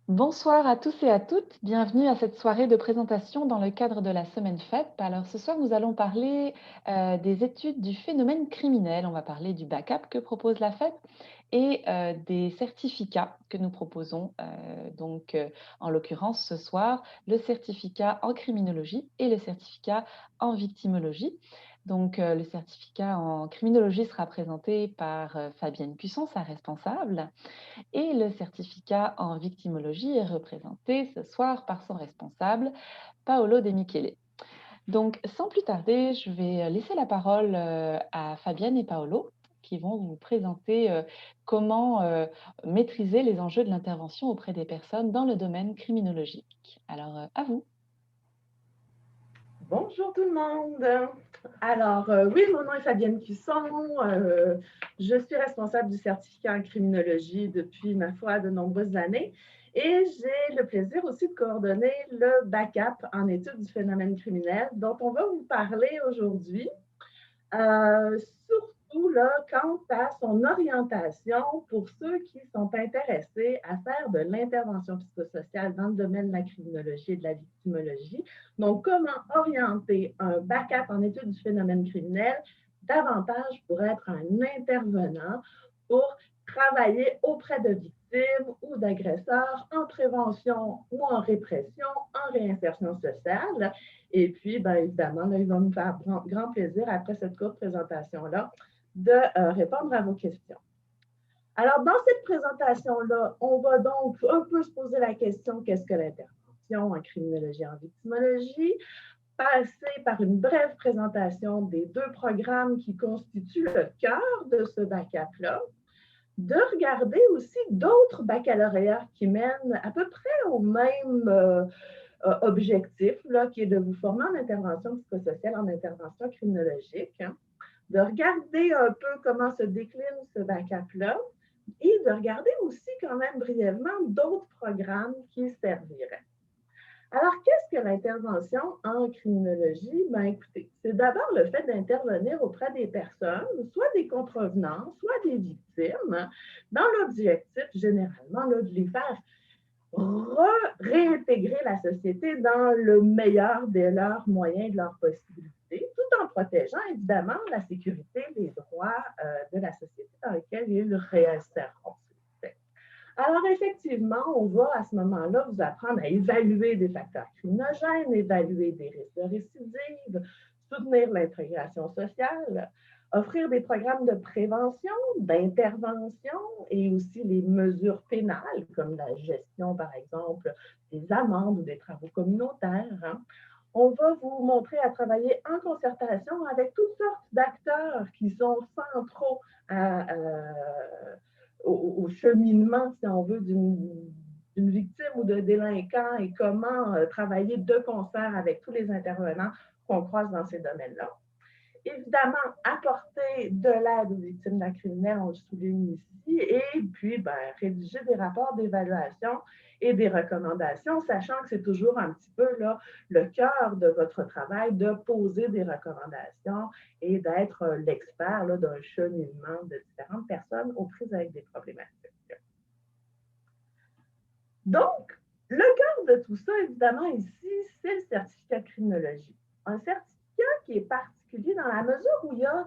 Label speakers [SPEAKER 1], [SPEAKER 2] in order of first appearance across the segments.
[SPEAKER 1] Bonsoir à tous et à toutes, bienvenue à cette soirée de présentation dans le cadre de la semaine FEP. Alors ce soir, nous allons parler des études du phénomène criminel. On va parler du backup que propose la FEP et des certificats que nous proposons. En l'occurrence, ce soir, le certificat en criminologie et le certificat en victimologie. Le certificat en criminologie sera présenté par Fabienne Cusson, sa responsable. Et le certificat en victimologie est représenté ce soir par son responsable, Paolo De Michele. Donc, sans plus tarder, je vais laisser la parole à Fabienne et Paolo qui vont vous présenter comment maîtriser les enjeux de l'intervention auprès des personnes dans le domaine criminologique. Alors, à vous.
[SPEAKER 2] Bonjour tout le monde. Alors, oui, mon nom est Fabienne Cusson. Je suis responsable du certificat en criminologie depuis, ma foi, de nombreuses années. Et j'ai le plaisir aussi de coordonner le backup en études du phénomène criminel dont on va vous parler aujourd'hui. Surtout là, quant à son orientation pour ceux qui sont intéressés à faire de l'intervention psychosociale dans le domaine de la criminologie et de la victimologie. Donc, comment orienter un backup en études du phénomène criminel davantage pour être un intervenant pour travailler auprès de victimes ou d'agresseurs en prévention ou en répression, en réinsertion sociale. Et puis, bien évidemment, là, il va nous faire grand plaisir, après cette courte présentation-là, de répondre à vos questions. Alors, dans cette présentation-là, on va donc un peu se poser la question, qu'est-ce que l'intervention en criminologie et en victimologie? Passer par une brève présentation des deux programmes qui constituent le cœur de ce backup-là, de regarder aussi d'autres baccalauréats qui mènent à peu près au même objectif, là, qui est de vous former en intervention psychosociale, en intervention criminologique, hein, de regarder un peu comment se décline ce backup-là et de regarder aussi quand même brièvement d'autres programmes qui serviraient. Alors, qu'est-ce que l'intervention en criminologie? Ben, écoutez, c'est d'abord le fait d'intervenir auprès des personnes, soit des contrevenants, soit des victimes, dans l'objectif généralement là, de les faire réintégrer la société dans le meilleur de leurs moyens, de leurs possibilités, tout en protégeant évidemment la sécurité des droits de la société dans laquelle ils réinseront. Alors, effectivement, on va à ce moment-là vous apprendre à évaluer des facteurs criminogènes, évaluer des risques de récidive, soutenir l'intégration sociale, offrir des programmes de prévention, d'intervention et aussi les mesures pénales, comme la gestion, par exemple, des amendes ou des travaux communautaires. Hein. On va vous montrer à travailler en concertation avec toutes sortes d'acteurs qui sont centraux au cheminement, si on veut, d'une victime ou de délinquant et comment travailler de concert avec tous les intervenants qu'on croise dans ces domaines-là. Évidemment, apporter de l'aide aux victimes d'un criminel, on le souligne ici, et puis rédiger des rapports d'évaluation et des recommandations, sachant que c'est toujours un petit peu là, le cœur de votre travail de poser des recommandations et d'être l'expert là, d'un cheminement de différentes personnes aux prises avec des problématiques. Donc, le cœur de tout ça, évidemment, ici, c'est le certificat de criminologie. Un certificat qui est particulier dans la mesure où il y a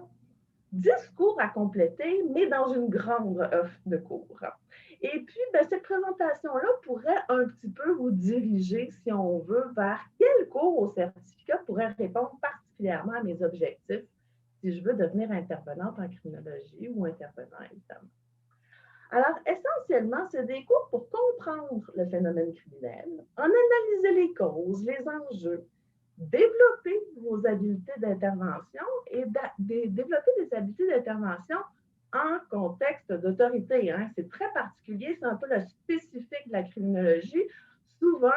[SPEAKER 2] 10 cours à compléter, mais dans une grande offre de cours. Et puis, cette présentation-là pourrait un petit peu vous diriger, si on veut, vers quel cours au certificat pourrait répondre particulièrement à mes objectifs si je veux devenir intervenante en criminologie ou intervenant, évidemment. Alors, essentiellement, c'est des cours pour comprendre le phénomène criminel, en analyser les causes, les enjeux, développer vos habiletés d'intervention et développer des habiletés d'intervention en contexte d'autorité. Hein. C'est très particulier, c'est un peu le spécifique de la criminologie. Souvent,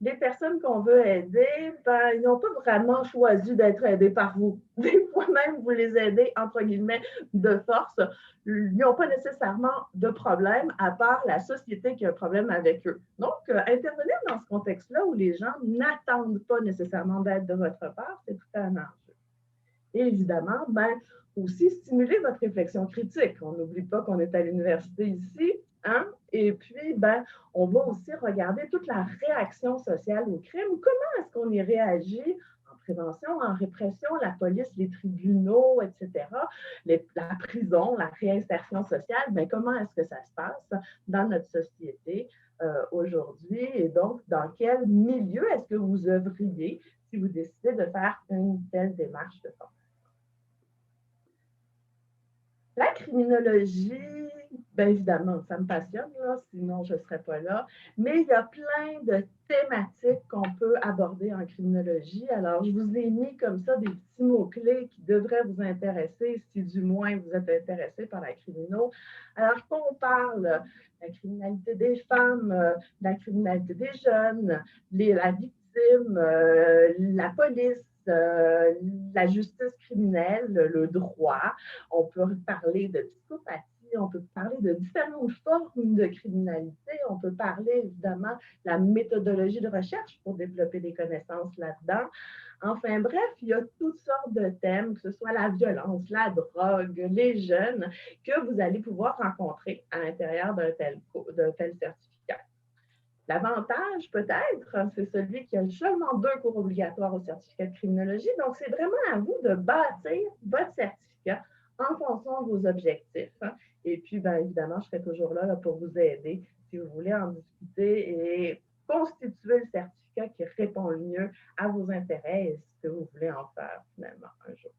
[SPEAKER 2] les personnes qu'on veut aider, ils n'ont pas vraiment choisi d'être aidés par vous. Des fois même, vous les aidez, entre guillemets, de force. Ils n'ont pas nécessairement de problème, à part la société qui a un problème avec eux. Donc, intervenir dans ce contexte-là où les gens n'attendent pas nécessairement d'aide de votre part, c'est tout un enjeu. Et évidemment, aussi stimuler votre réflexion critique. On n'oublie pas qu'on est à l'université ici, hein? Et puis, ben, on va aussi regarder toute la réaction sociale au crime. Comment est-ce qu'on y réagit en prévention, en répression, la police, les tribunaux, etc., la prison, la réinsertion sociale, ben, comment est-ce que ça se passe dans notre société aujourd'hui et donc dans quel milieu est-ce que vous œuvriez si vous décidez de faire une telle démarche de formation. La criminologie, bien évidemment, ça me passionne, là, sinon je ne serais pas là, mais il y a plein de thématiques qu'on peut aborder en criminologie. Alors, je vous ai mis comme ça des petits mots-clés qui devraient vous intéresser, si du moins vous êtes intéressé par la crimino. Alors, qu'on parle de la criminalité des femmes, la criminalité des jeunes, la victime, la police, la justice criminelle, le droit. On peut parler de psychopathie, on peut parler de différentes formes de criminalité, on peut parler évidemment de la méthodologie de recherche pour développer des connaissances là-dedans. Enfin bref, il y a toutes sortes de thèmes, que ce soit la violence, la drogue, les jeunes, que vous allez pouvoir rencontrer à l'intérieur d'un tel certificat. L'avantage, peut-être, c'est celui qui a seulement 2 cours obligatoires au certificat de criminologie. Donc, c'est vraiment à vous de bâtir votre certificat en fonction de vos objectifs. Et puis, bien évidemment, je serai toujours là pour vous aider si vous voulez en discuter et constituer le certificat qui répond le mieux à vos intérêts et ce que vous voulez en faire finalement un jour.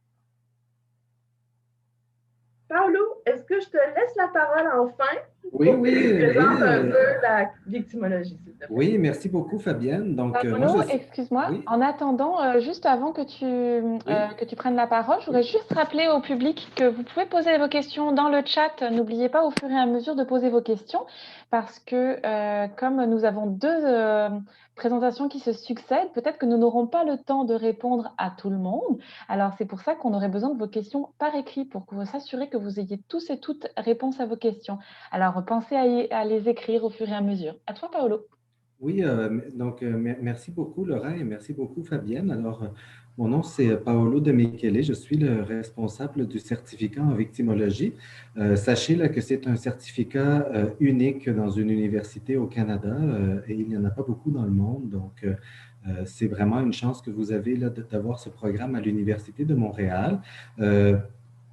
[SPEAKER 2] Paolo, est-ce que je te laisse la parole enfin?
[SPEAKER 3] Oui, oui.
[SPEAKER 2] Présente un peu la victimologie, s'il te plaît.
[SPEAKER 3] Oui, merci beaucoup, Fabienne. Donc,
[SPEAKER 1] Paolo, excuse-moi,
[SPEAKER 3] oui.
[SPEAKER 1] En attendant, juste avant que tu prennes la parole, je voudrais juste rappeler au public que vous pouvez poser vos questions dans le chat. N'oubliez pas au fur et à mesure de poser vos questions parce que comme nous avons 2 présentations qui se succèdent, peut-être que nous n'aurons pas le temps de répondre à tout le monde. Alors, c'est pour ça qu'on aurait besoin de vos questions par écrit pour s'assurer que vous ayez tous et toutes réponse à vos questions. Alors, pensez à les écrire au fur et à mesure. À toi, Paolo.
[SPEAKER 3] Oui, donc merci beaucoup Laurent et merci beaucoup Fabienne. Alors, mon nom c'est Paolo De Michele, je suis le responsable du certificat en victimologie. Sachez là, que c'est un certificat unique dans une université au Canada et il n'y en a pas beaucoup dans le monde. Donc, c'est vraiment une chance que vous avez là, d'avoir ce programme à l'Université de Montréal.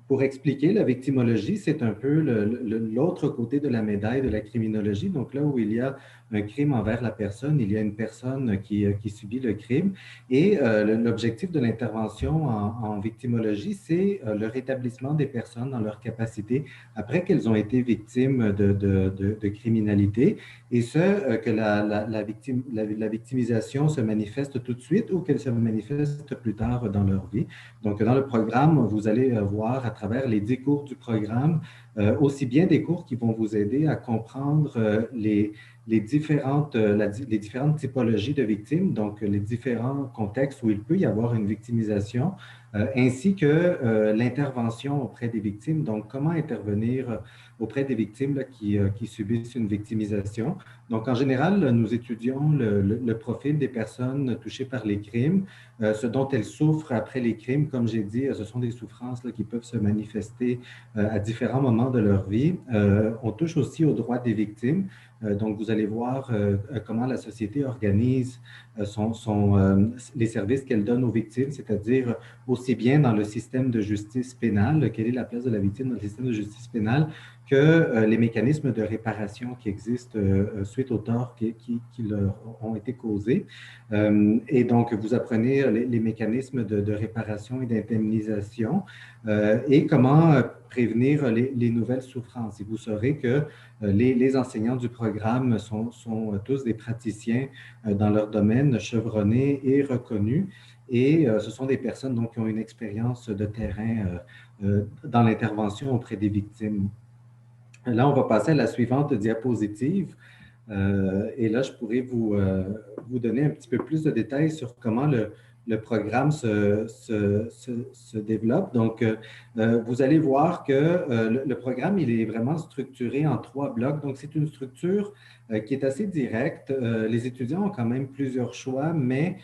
[SPEAKER 3] Pour expliquer, la victimologie, c'est un peu l'autre côté de la médaille de la criminologie. Donc là où il y a un crime envers la personne, il y a une personne qui subit le crime. Et l'objectif de l'intervention en victimologie, c'est le rétablissement des personnes dans leur capacité après qu'elles ont été victimes de criminalité. Et ce, que la victimisation se manifeste tout de suite ou qu'elle se manifeste plus tard dans leur vie. Donc, dans le programme, vous allez voir à travers les 10 cours du programme, aussi bien des cours qui vont vous aider à comprendre les différentes typologies de victimes, donc les différents contextes où il peut y avoir une victimisation, ainsi que l'intervention auprès des victimes, donc comment intervenir auprès des victimes là, qui subissent une victimisation. Donc, en général, nous étudions le profil des personnes touchées par les crimes, ce dont elles souffrent après les crimes. Comme j'ai dit, ce sont des souffrances là, qui peuvent se manifester à différents moments de leur vie. On touche aussi aux droits des victimes. Donc, vous allez voir comment la société organise les services qu'elle donne aux victimes, c'est-à-dire aussi bien dans le système de justice pénale, quelle est la place de la victime dans le système de justice pénale, que les mécanismes de réparation qui existent suite aux torts qui leur ont été causés. Et donc, vous apprenez les mécanismes de réparation et d'indemnisation et comment prévenir les nouvelles souffrances. Et vous saurez que les enseignants du programme sont tous des praticiens dans leur domaine, chevronnés et reconnus. Et ce sont des personnes donc, qui ont une expérience de terrain dans l'intervention auprès des victimes. Là, on va passer à la suivante diapositive. Et là, je pourrais vous donner un petit peu plus de détails sur comment le programme se développe. Donc, vous allez voir que le programme, il est vraiment structuré en 3 blocs. Donc, c'est une structure qui est assez directe. Les étudiants ont quand même plusieurs choix, mais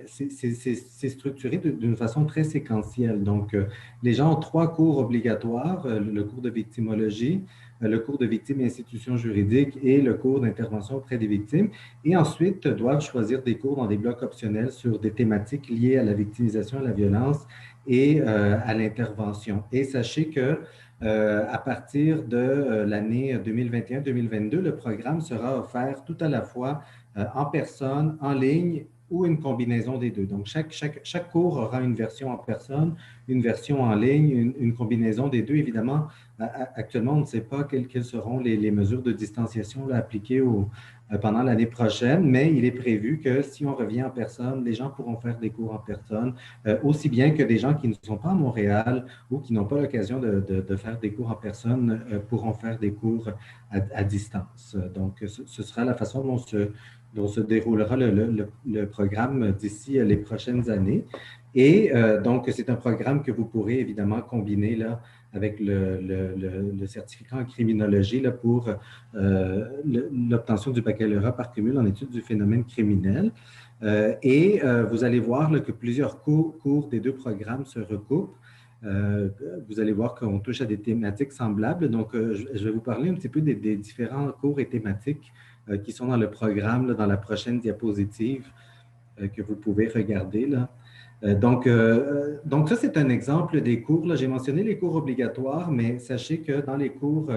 [SPEAKER 3] c'est structuré d'une façon très séquentielle. Donc, les gens ont 3 cours obligatoires, le cours de victimologie, le cours de victimes et institutions juridiques et le cours d'intervention auprès des victimes. Et ensuite, doivent choisir des cours dans des blocs optionnels sur des thématiques liées à la victimisation, à la violence et à l'intervention. Et sachez que à partir de l'année 2021-2022, le programme sera offert tout à la fois en personne, en ligne ou une combinaison des deux. Donc, chaque cours aura une version en personne, une version en ligne, une combinaison des deux. Évidemment, actuellement, on ne sait pas quelles seront les mesures de distanciation là, appliquées pendant l'année prochaine, mais il est prévu que si on revient en personne, les gens pourront faire des cours en personne, aussi bien que des gens qui ne sont pas à Montréal ou qui n'ont pas l'occasion de faire des cours en personne pourront faire des cours à distance. Donc, ce sera la façon dont se déroulera le programme d'ici les prochaines années. Et donc, c'est un programme que vous pourrez évidemment combiner là, avec le certificat en criminologie là, pour l'obtention du baccalauréat par cumul en études du phénomène criminel. Et vous allez voir là, que plusieurs cours des deux programmes se recoupent. Vous allez voir qu'on touche à des thématiques semblables. Donc, je vais vous parler un petit peu des différents cours et thématiques qui sont dans le programme, là, dans la prochaine diapositive que vous pouvez regarder. Là. Donc, ça, c'est un exemple des cours. J'ai mentionné les cours obligatoires, mais sachez que dans les cours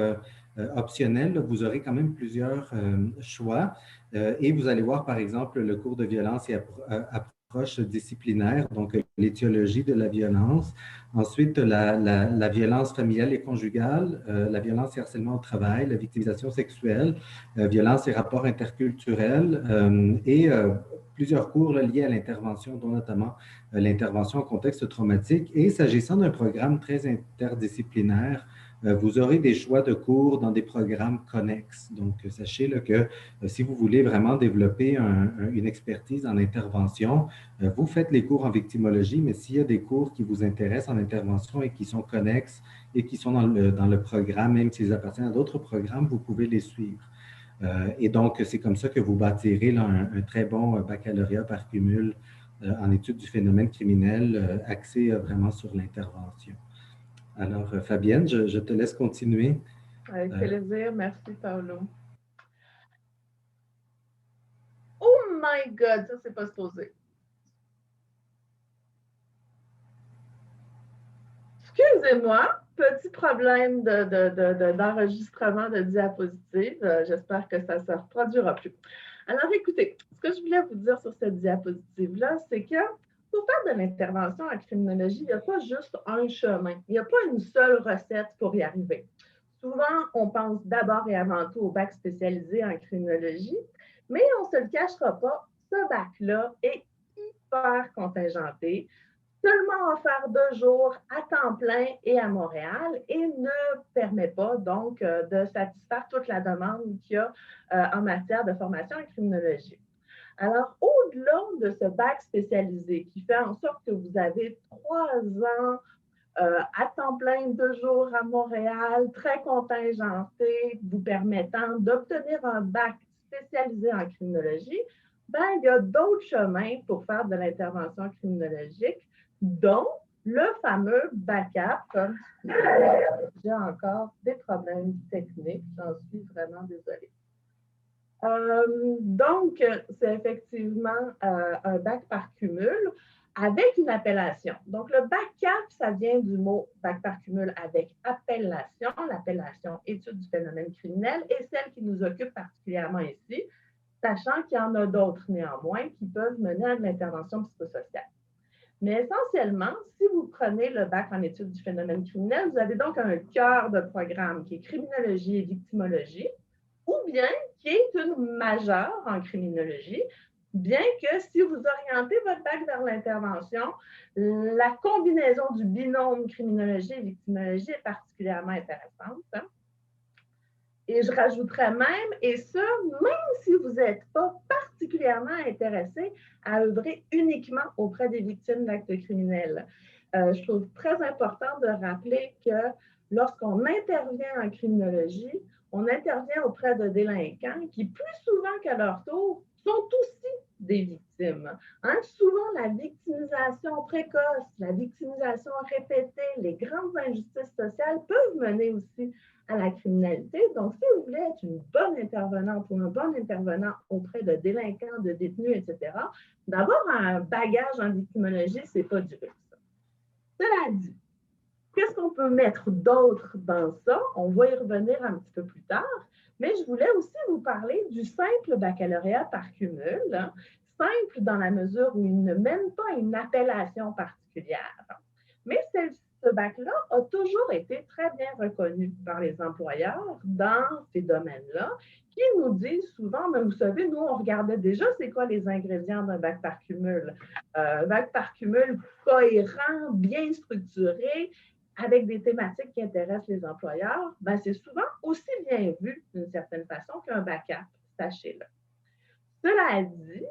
[SPEAKER 3] optionnels, là, vous aurez quand même plusieurs choix. Et vous allez voir, par exemple, le cours de violence et approche disciplinaire, donc l'étiologie de la violence. Ensuite, la violence familiale et conjugale, la violence et harcèlement au travail, la victimisation sexuelle, violence et rapports interculturels et plusieurs cours là, liés à l'intervention, dont notamment l'intervention en contexte traumatique. Et s'agissant d'un programme très interdisciplinaire, vous aurez des choix de cours dans des programmes connexes. Donc, sachez là, que si vous voulez vraiment développer une expertise en intervention, vous faites les cours en victimologie, mais s'il y a des cours qui vous intéressent en intervention et qui sont connexes et qui sont dans le programme, même s'ils appartiennent à d'autres programmes, vous pouvez les suivre. Et donc, c'est comme ça que vous bâtirez là, un très bon baccalauréat par cumul en études du phénomène criminel axé vraiment sur l'intervention. Alors, Fabienne, je te laisse continuer.
[SPEAKER 2] Avec plaisir. Merci, Paolo. Oh my God, ça, c'est pas supposé. Excusez-moi, petit problème d'enregistrement de diapositive. J'espère que ça ne se reproduira plus. Alors, écoutez, ce que je voulais vous dire sur cette diapositive-là, c'est que pour faire de l'intervention en criminologie, il n'y a pas juste un chemin. Il n'y a pas une seule recette pour y arriver. Souvent, on pense d'abord et avant tout au bac spécialisé en criminologie, mais on ne se le cachera pas, ce bac-là est hyper contingenté, seulement offert 2 jours à temps plein et à Montréal et ne permet pas donc de satisfaire toute la demande qu'il y a en matière de formation en criminologie. Alors, au-delà de ce bac spécialisé qui fait en sorte que vous avez 3 ans à temps plein, 2 jours à Montréal, très contingenté, vous permettant d'obtenir un bac spécialisé en criminologie, ben, il y a d'autres chemins pour faire de l'intervention criminologique, dont le fameux BACAP. J'ai encore des problèmes techniques, j'en suis vraiment désolée. Donc, c'est effectivement un bac par cumul avec une appellation. Donc, le BACAP, ça vient du mot bac par cumul avec appellation, l'appellation étude du phénomène criminel et celle qui nous occupe particulièrement ici, sachant qu'il y en a d'autres néanmoins qui peuvent mener à de l'intervention psychosociale. Mais essentiellement, si vous prenez le bac en études du phénomène criminel, vous avez donc un cœur de programme qui est criminologie et victimologie, ou bien qui est une majeure en criminologie, bien que si vous orientez votre bac vers l'intervention, la combinaison du binôme criminologie et victimologie est particulièrement intéressante. Et je rajouterais même, et ça, même si vous n'êtes pas particulièrement intéressé à œuvrer uniquement auprès des victimes d'actes criminels. Je trouve très important de rappeler que lorsqu'on intervient en criminologie, on intervient auprès de délinquants qui, plus souvent qu'à leur tour, sont aussi des victimes. Hein? Souvent, la victimisation précoce, la victimisation répétée, les grandes injustices sociales peuvent mener aussi à la criminalité. Donc, si vous voulez être une bonne intervenante ou un bon intervenant auprès de délinquants, de détenus, etc., d'avoir un bagage en victimologie, ce n'est pas du luxe. Cela dit, qu'est-ce qu'on peut mettre d'autre dans ça? On va y revenir un petit peu plus tard, mais je voulais aussi vous parler du simple baccalauréat par cumul, hein, simple dans la mesure où il ne mène pas une appellation particulière. Mais ce bac-là a toujours été très bien reconnu par les employeurs dans ces domaines-là, qui nous disent souvent, mais vous savez, nous, on regardait déjà c'est quoi les ingrédients d'un bac par cumul. Bac par cumul cohérent, bien structuré, avec des thématiques qui intéressent les employeurs, ben, c'est souvent aussi bien vu d'une certaine façon qu'un bac-up, sachez-le. Cela dit,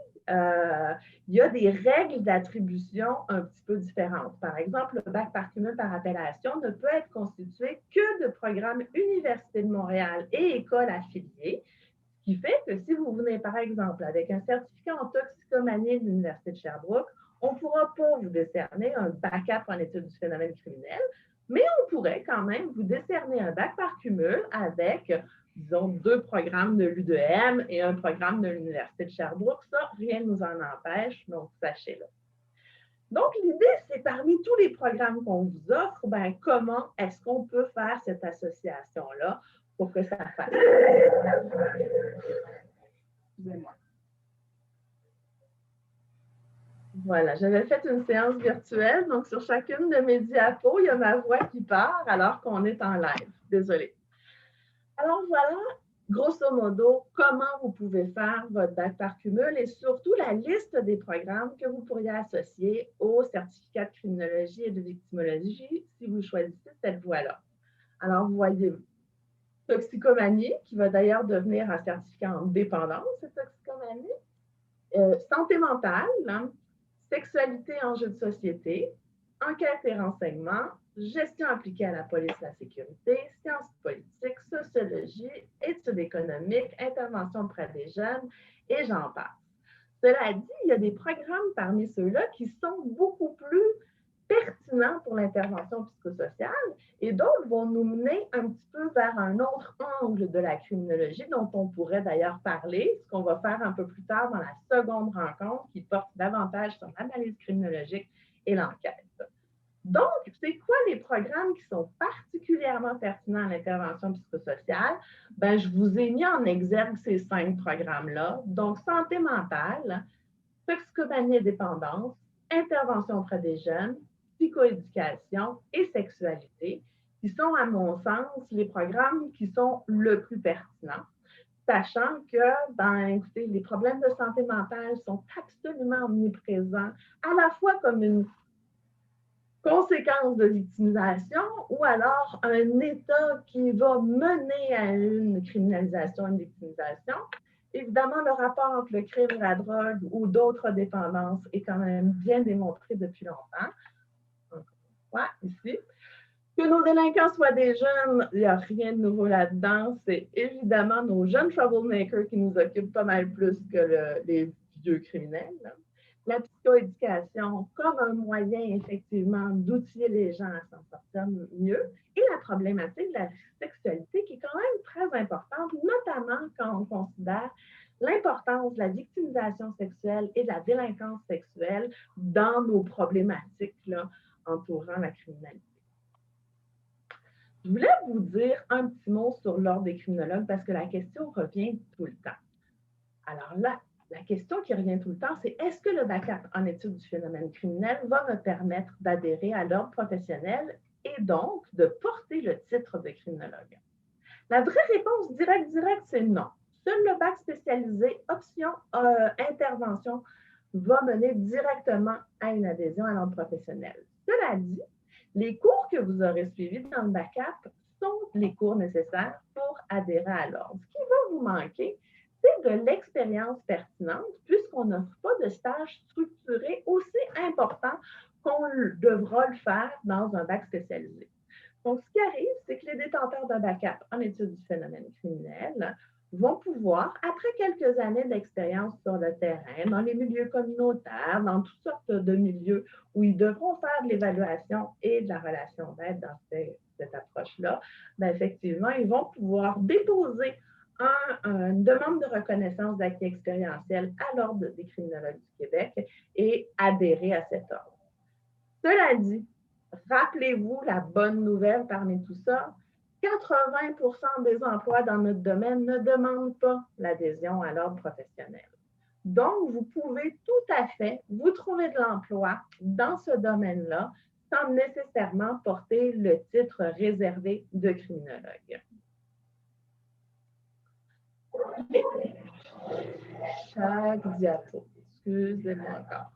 [SPEAKER 2] il y a des règles d'attribution un petit peu différentes. Par exemple, le bac par cumul par appellation ne peut être constitué que de programmes Université de Montréal et écoles affiliées, ce qui fait que si vous venez, par exemple, avec un certificat en toxicomanie de l'Université de Sherbrooke, on ne pourra pas vous décerner un bac-up en études du phénomène criminel, mais on pourrait quand même vous décerner un bac par cumul avec, disons, 2 programmes de l'UDM et un programme de l'Université de Sherbrooke. Ça, rien ne nous en empêche, donc sachez-le. Donc, l'idée, c'est parmi tous les programmes qu'on vous offre, ben, comment est-ce qu'on peut faire cette association-là pour que ça fasse? Excusez-moi. Voilà, j'avais fait une séance virtuelle, donc sur chacune de mes diapos, il y a ma voix qui part alors qu'on est en live. Désolée. Alors voilà, grosso modo, comment vous pouvez faire votre bac par cumul et surtout la liste des programmes que vous pourriez associer au certificat de criminologie et de victimologie si vous choisissez cette voie-là. Alors, vous voyez toxicomanie, qui va d'ailleurs devenir un certificat en dépendance, cette toxicomanie, santé mentale, hein, sexualité et enjeux de société, enquête et renseignement, gestion appliquée à la police et la sécurité, sciences politiques, sociologie, études économiques, intervention auprès des jeunes, et j'en passe. Cela dit, il y a des programmes parmi ceux-là qui sont beaucoup plus pertinents pour l'intervention psychosociale et d'autres vont nous mener un petit peu vers un autre angle de la criminologie dont on pourrait d'ailleurs parler, ce qu'on va faire un peu plus tard dans la seconde rencontre qui porte davantage sur l'analyse criminologique et l'enquête. Donc, c'est quoi les programmes qui sont particulièrement pertinents à l'intervention psychosociale? Ben, je vous ai mis en exergue ces 5 programmes-là. Donc, santé mentale, toxicomanie et dépendance, intervention auprès des jeunes, psychoéducation et sexualité, qui sont, à mon sens, les programmes qui sont le plus pertinents, sachant que, ben, écoutez, les problèmes de santé mentale sont absolument omniprésents, à la fois comme une conséquence de victimisation ou alors un état qui va mener à une criminalisation, une victimisation. Évidemment, le rapport entre le crime et la drogue ou d'autres dépendances est quand même bien démontré depuis longtemps. Ouais, ici. Que nos délinquants soient des jeunes, il n'y a rien de nouveau là-dedans. C'est évidemment nos jeunes troublemakers qui nous occupent pas mal plus que les vieux criminels. Là. La psychoéducation comme un moyen, effectivement, d'outiller les gens à s'en sortir mieux. Et la problématique de la sexualité qui est quand même très importante, notamment quand on considère l'importance de la victimisation sexuelle et de la délinquance sexuelle dans nos problématiques là, entourant la criminalité. Je voulais vous dire un petit mot sur l'ordre des criminologues parce que la question revient tout le temps. Alors là, la question qui revient tout le temps, c'est est-ce que le bac-up en études du phénomène criminel va me permettre d'adhérer à l'ordre professionnel et donc de porter le titre de criminologue? La vraie réponse directe, c'est non. Seul le bac spécialisé, option intervention, va mener directement à une adhésion à l'ordre professionnel. Cela dit, les cours que vous aurez suivis dans le bac-up sont les cours nécessaires pour adhérer à l'ordre. Ce qui va vous manquer, c'est de l'expérience pertinente puisqu'on n'offre pas de stage structuré aussi important qu'on devra le faire dans un bac spécialisé. Donc, ce qui arrive, c'est que les détenteurs d'un bac-up en études du phénomène criminel vont pouvoir, après quelques années d'expérience sur le terrain, dans les milieux communautaires, dans toutes sortes de milieux où ils devront faire de l'évaluation et de la relation d'aide dans cette approche-là, bien, effectivement, ils vont pouvoir déposer une demande de reconnaissance d'acquis expérientiel à l'Ordre des criminologues du Québec et adhérer à cet ordre. Cela dit, rappelez-vous la bonne nouvelle parmi tout ça, 80% des emplois dans notre domaine ne demandent pas l'adhésion à l'ordre professionnel. Donc, vous pouvez tout à fait vous trouver de l'emploi dans ce domaine-là sans nécessairement porter le titre réservé de criminologue. Chaque diapo. Excusez-moi encore.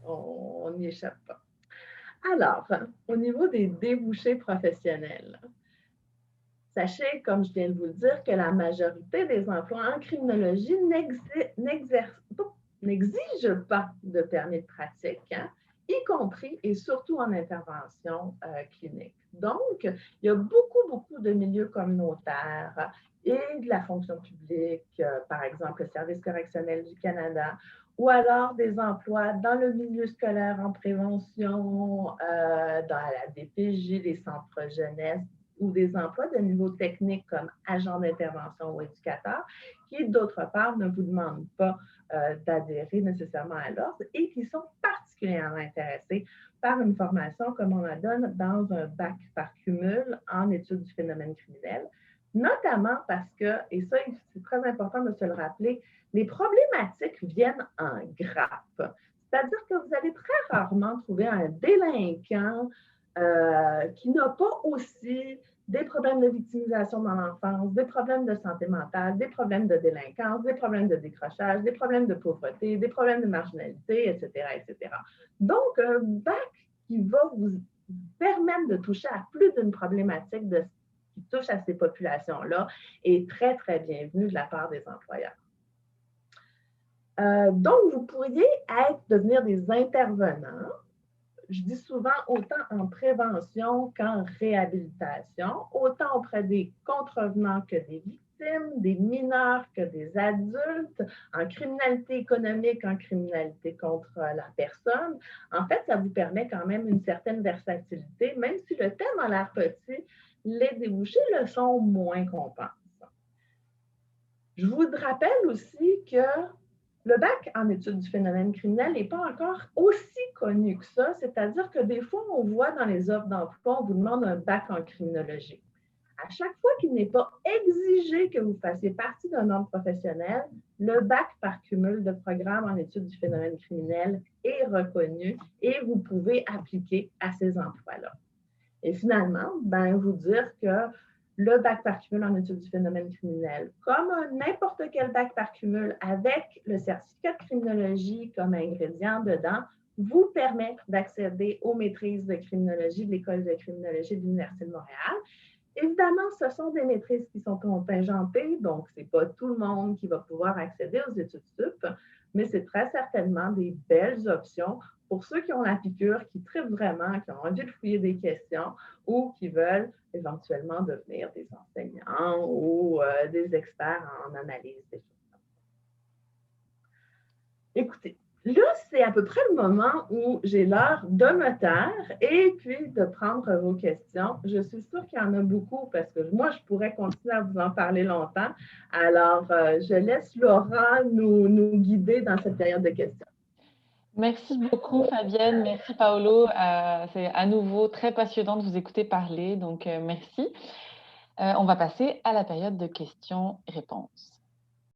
[SPEAKER 2] On n'y échappe pas. Alors, au niveau des débouchés professionnels, sachez, comme je viens de vous le dire, que la majorité des emplois en criminologie n'exigent pas de permis de pratique, hein, y compris et surtout en intervention clinique. Donc, il y a beaucoup de milieux communautaires et de la fonction publique, par exemple le Service correctionnel du Canada, ou alors des emplois dans le milieu scolaire en prévention, dans la DPJ, les centres jeunesse, ou des emplois de niveau technique comme agent d'intervention ou éducateur, qui, d'autre part, ne vous demandent pas d'adhérer nécessairement à l'ordre et qui sont particulièrement intéressés par une formation comme on la donne dans un bac par cumul en études du phénomène criminel, notamment parce que, et ça, c'est très important de se le rappeler, les problématiques viennent en grappe. C'est-à-dire que vous allez très rarement trouver un délinquant qui n'a pas aussi des problèmes de victimisation dans l'enfance, des problèmes de santé mentale, des problèmes de délinquance, des problèmes de décrochage, des problèmes de pauvreté, des problèmes de marginalité, etc., etc. Donc, un bac qui va vous permettre de toucher à plus d'une problématique qui touche à ces populations-là est très, très bienvenu de la part des employeurs. Donc, vous pourriez devenir des intervenants. Je dis souvent autant en prévention qu'en réhabilitation, autant auprès des contrevenants que des victimes, des mineurs que des adultes, en criminalité économique, en criminalité contre la personne. En fait, ça vous permet quand même une certaine versatilité, même si le thème a l'air petit, les débouchés le sont moins qu'on pense. Je vous rappelle aussi que le bac en études du phénomène criminel n'est pas encore aussi connu que ça, c'est-à-dire que des fois, on voit dans les offres d'emploi, on vous demande un bac en criminologie. À chaque fois qu'il n'est pas exigé que vous fassiez partie d'un ordre professionnel, le bac par cumul de programme en études du phénomène criminel est reconnu et vous pouvez appliquer à ces emplois-là. Et finalement, vous dire que le bac par cumul en études du phénomène criminel, comme n'importe quel bac par cumul avec le certificat de criminologie comme ingrédient dedans, vous permet d'accéder aux maîtrises de criminologie de l'École de criminologie de l'Université de Montréal. Évidemment, ce sont des maîtrises qui sont contingentées, donc ce n'est pas tout le monde qui va pouvoir accéder aux études sup, mais c'est très certainement des belles options pour ceux qui ont la piqûre, qui trippent vraiment, qui ont envie de fouiller des questions ou qui veulent éventuellement devenir des enseignants ou des experts en analyse des choses. Écoutez, là, c'est à peu près le moment où j'ai l'heure de me taire et puis de prendre vos questions. Je suis sûre qu'il y en a beaucoup parce que moi, je pourrais continuer à vous en parler longtemps. Alors, je laisse Laura nous guider dans cette période de questions.
[SPEAKER 1] Merci beaucoup, Fabienne. Merci, Paolo. C'est à nouveau très passionnant de vous écouter parler, donc merci. On va passer à la période de questions-réponses.